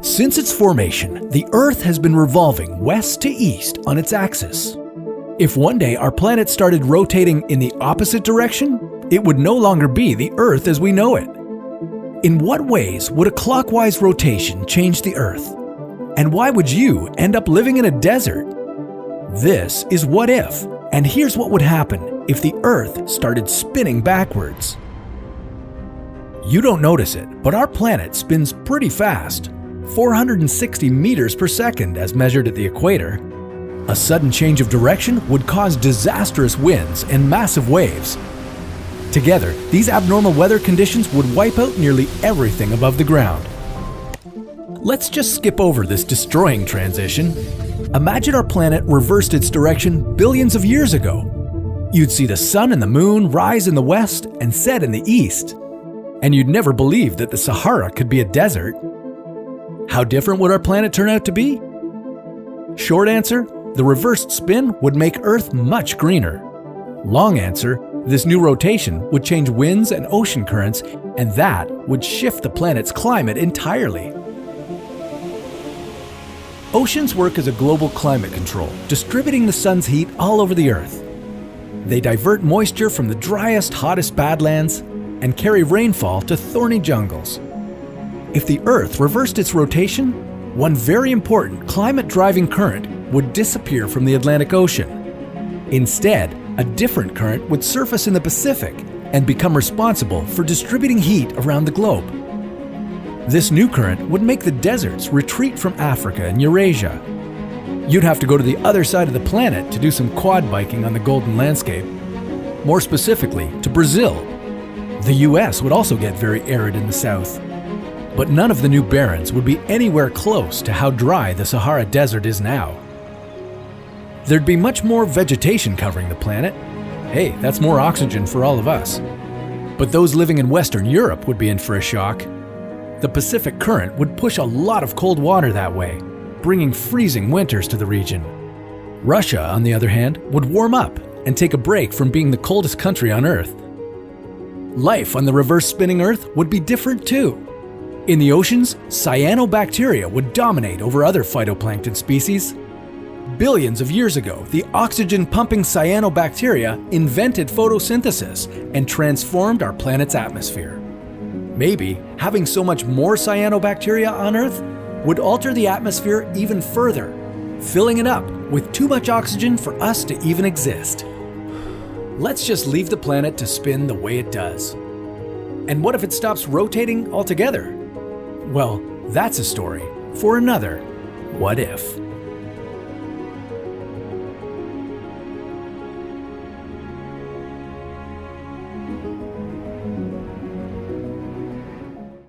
Since its formation, the Earth has been revolving west to east on its axis. If one day our planet started rotating in the opposite direction, it would no longer be the Earth as we know it. In what ways would a clockwise rotation change the Earth? And why would you end up living in a desert? This is What If, and here's what would happen if the Earth started spinning backwards. You don't notice it, but our planet spins pretty fast, 460 meters per second as measured at the equator. A sudden change of direction would cause disastrous winds and massive waves. Together, these abnormal weather conditions would wipe out nearly everything above the ground. Let's just skip over this destroying transition. Imagine our planet reversed its direction billions of years ago. You'd see the sun and the moon rise in the west and set in the east. And you'd never believe that the Sahara could be a desert. How different would our planet turn out to be? Short answer, the reversed spin would make Earth much greener. Long answer, this new rotation would change winds and ocean currents, and that would shift the planet's climate entirely. Oceans work as a global climate control, distributing the sun's heat all over the Earth. They divert moisture from the driest, hottest badlands and carry rainfall to thorny jungles. If the Earth reversed its rotation, one very important climate-driving current would disappear from the Atlantic Ocean. Instead, a different current would surface in the Pacific and become responsible for distributing heat around the globe. This new current would make the deserts retreat from Africa and Eurasia. You'd have to go to the other side of the planet to do some quad biking on the Golden Landscape. More specifically, to Brazil. The US would also get very arid in the south. But none of the new barrens would be anywhere close to how dry the Sahara Desert is now. There'd be much more vegetation covering the planet. Hey, that's more oxygen for all of us. But those living in Western Europe would be in for a shock. The Pacific Current would push a lot of cold water that way, bringing freezing winters to the region. Russia, on the other hand, would warm up and take a break from being the coldest country on Earth. Life on the reverse spinning Earth would be different too. In the oceans, cyanobacteria would dominate over other phytoplankton species. Billions of years ago, the oxygen-pumping cyanobacteria invented photosynthesis and transformed our planet's atmosphere. Maybe having so much more cyanobacteria on Earth would alter the atmosphere even further, filling it up with too much oxygen for us to even exist. Let's just leave the planet to spin the way it does. And what if it stops rotating altogether? Well, that's a story for another What If.